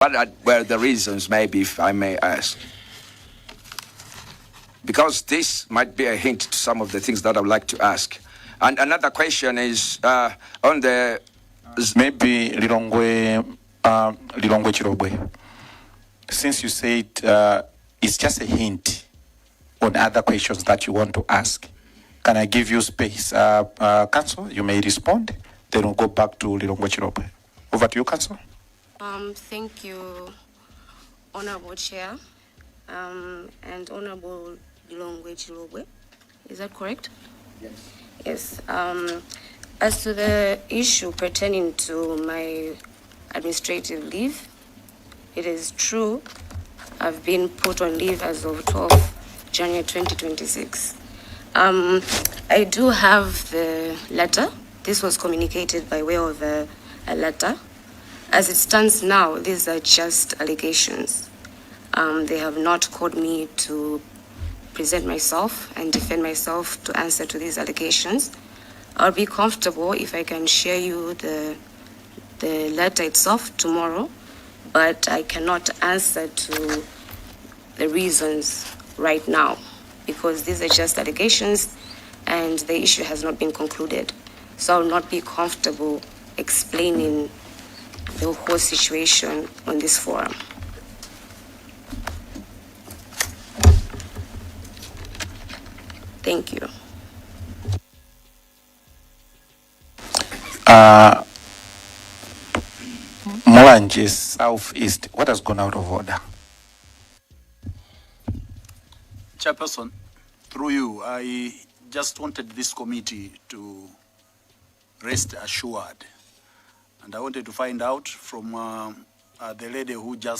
What were the reasons, maybe, if I may ask? Because this might be a hint to some of the things that I would like to ask. And another question is on the... Maybe Lilongwe Chirobwe, since you said it's just a hint on other questions that you want to ask, can I give you space? Council, you may respond. Then we'll go back to Lilongwe Chirobwe. Over to you, Council. Thank you, Honorable Chair, and Honorable Lilongwe Chirobwe. Is that correct? Yes. Yes. As to the issue pertaining to my administrative leave, it is true I've been put on leave as of 12 January 2026. I do have the letter. This was communicated by way of a letter. As it stands now, these are just allegations. They have not called me to present myself and defend myself to answer to these allegations. I'll be comfortable if I can share you the letter itself tomorrow, but I cannot answer to the reasons right now because these are just allegations and the issue has not been concluded. So I'll not be comfortable explaining the whole situation on this forum. Thank you. Mulanje Southeast, what has gone out of order? Chairperson, through you, I just wanted this committee to rest assured. And I wanted to find out from the lady who just